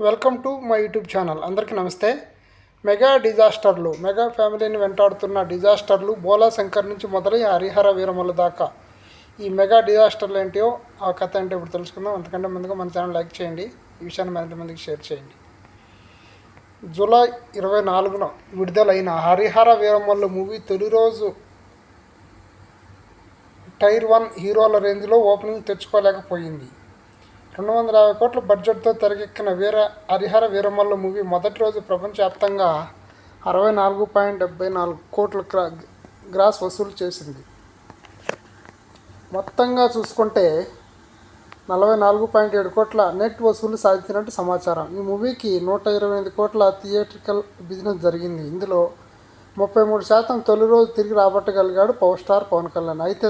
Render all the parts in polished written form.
Welcome to my YouTube channel. అందరికీ నమస్తే. Mega డిజాస్టర్లు, mega ఫ్యామిలీని వెంటాడుతున్న డిజాస్టర్లు బోలాశంకర్ నుంచి మొదలై హరిహర వీరమల దాకా ఈ మెగా డిజాస్టర్లు ఏంటో ఆ కథ ఏంటో ఇప్పుడు తెలుసుకుందాం. అంతకంటే ముందుగా మన ఛానల్ లైక్ చేయండి, ఈ విషయాన్ని మరింత మందికి షేర్ చేయండి. జూలై 24న విడుదలైన హరిహర వీరమల్లు మూవీ తొలి రోజు టైర్ 1 హీరోల రేంజ్లో ఓపెనింగ్ తెచ్చుకోలేకపోయింది. 250 కోట్ల బడ్జెట్తో తెరకెక్కిన హరిహర వీరమల్లు మూవీ మొదటి రోజు ప్రపంచవ్యాప్తంగా 64.74 కోట్ల గ్రాస్ వసూలు చేసింది. మొత్తంగా చూసుకుంటే 44.7 కోట్ల నెట్ వసూలు సాధించినట్టు సమాచారం. ఈ మూవీకి 128 కోట్ల థియేట్రికల్ బిజినెస్ జరిగింది. ఇందులో 33% తొలి రోజు తిరిగి రాబట్టగలిగాడు పవర్ స్టార్ పవన్ కళ్యాణ్. అయితే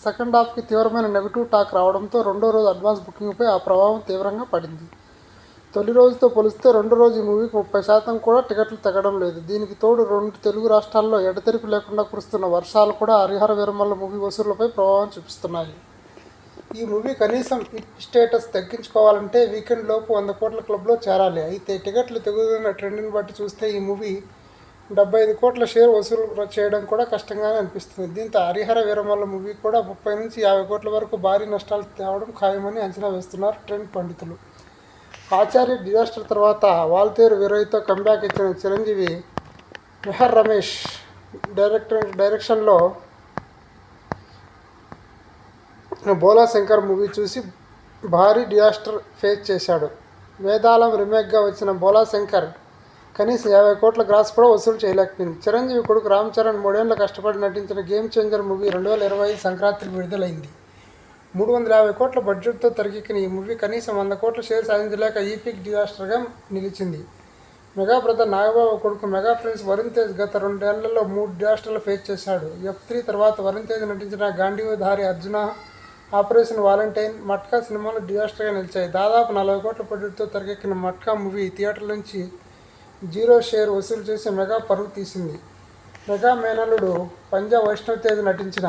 సెకండ్ హాఫ్కి తీవ్రమైన నెగిటివ్ టాక్ రావడంతో రెండో రోజు అడ్వాన్స్ బుకింగ్పై ఆ ప్రభావం తీవ్రంగా పడింది. తొలి రోజుతో పోలిస్తే రెండో రోజు ఈ మూవీకి 30% కూడా టికెట్లు తెగడం లేదు. దీనికి తోడు 2 తెలుగు రాష్ట్రాల్లో ఎడతెరిపి లేకుండా కురుస్తున్న వర్షాలు కూడా హరిహర వీరమల్లు మూవీ వసూళ్లపై ప్రభావం చూపిస్తున్నాయి. ఈ మూవీ కనీసం హిట్ స్టేటస్ తగ్గించుకోవాలంటే వీకెండ్ లోపు 100 కోట్ల క్లబ్లో చేరాలి. అయితే టికెట్లు తెగుతున్న ట్రెండ్ని బట్టి చూస్తే ఈ మూవీ 75 కోట్ల షేర్ వసూలు చేయడం కూడా కష్టంగానే అనిపిస్తుంది. దీంతో హరిహర వీరమల్లు మూవీ కూడా 30 నుంచి 50 కోట్ల వరకు భారీ నష్టాలు తేవడం ఖాయమని అంచనా వేస్తున్నారు ట్రెండ్ పండితులు. ఆచార్య డిజాస్టర్ తర్వాత వాల్తేరు వీరయ్యతో కంబ్యాక్ ఇచ్చిన చిరంజీవి మెహర్ రమేష్ డైరెక్షన్లో బోలాశంకర్ మూవీ చూసి భారీ డిజాస్టర్ ఫేస్ చేశాడు. వేదాళం రీమేక్గా వచ్చిన బోలాశంకర్ కనీసం 50 కోట్ల గ్రాస్ కూడా వసూలు చేయలేకపోయింది. చిరంజీవి కొడుకు రామ్ చరణ్ 3 ఏళ్లు కష్టపడి నటించిన గేమ్ చేంజర్ మూవీ 2025 సంక్రాంతికి విడుదలైంది. 350 కోట్ల బడ్జెట్తో తెరకెక్కిన ఈ మూవీ కనీసం 100 కోట్ల షేర్ సాధించలేక ఈపిక్ డిజాస్టర్గా నిలిచింది. మెగా బ్రదర్ నాగబాబు కొడుకు మెగా ఫ్రెండ్స్ వరుణ్ తేజ్ గత 2 ఏళ్లలో 3 డిజాస్టర్లు ఫేస్ చేశాడు. F3 తర్వాత వరుణ్ తేజ్ నటించిన గాంధీవధారి అర్జున, ఆపరేషన్ వాలంటైన్, మట్కా సినిమాలు డిజాస్టర్గా నిలిచాయి. దాదాపు 40 కోట్ల బడ్జెట్తో తెరకెక్కిన మట్కా మూవీ థియేటర్ల నుంచి 0 షేర్ వసూలు చేసి మెగా పరుగు తీసింది. మెగా మేనల్లుడు పంజా వైష్ణవ్ తేజ్ నటించిన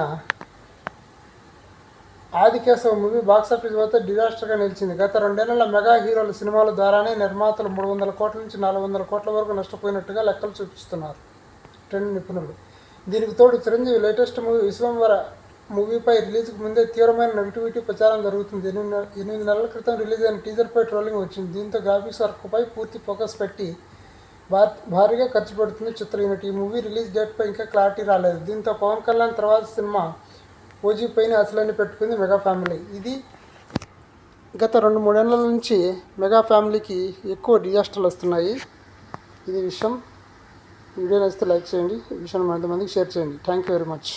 ఆదికేశవ మూవీ బాక్సాఫీస్ వద్ద డిజాస్టర్గా నిలిచింది. గత 2 ఏళ్ల మెగా హీరోల సినిమాల ద్వారానే నిర్మాతలు 300 కోట్ల నుంచి 400 కోట్ల వరకు నష్టపోయినట్టుగా లెక్కలు చూపిస్తున్నారు ట్రెండ్ నిపుణులు. దీనికి తోడు చిరంజీవి లేటెస్ట్ మూవీ విశ్వంవర మూవీపై రిలీజ్కి ముందే తీవ్రమైన నెగిటివిటీ ప్రచారం జరుగుతుంది. 8 నెలల క్రితం రిలీజ్ అయిన టీజర్పై ట్రోలింగ్ వచ్చింది. దీంతో గ్రాఫిక్స్ వర్క్పై పూర్తి ఫోకస్ పెట్టి భారీగా ఖర్చు పెడుతుంది చిత్ర యూనిట్. ఈ మూవీ రిలీజ్ డేట్పై ఇంకా క్లారిటీ రాలేదు. దీంతో పవన్ కళ్యాణ్ తర్వాత సినిమా ఓజీపైన అసలని పెట్టుకుంది మెగా ఫ్యామిలీ. ఇది గత 2-3 ఏళ్ల నుంచి మెగా ఫ్యామిలీకి ఎక్కువ డిజాస్టర్లు వస్తున్నాయి. ఇది విషయం. వీడియో నచ్చితే లైక్ చేయండి, ఈ విషయాన్ని మరింతమందికి షేర్ చేయండి. Thank you very much.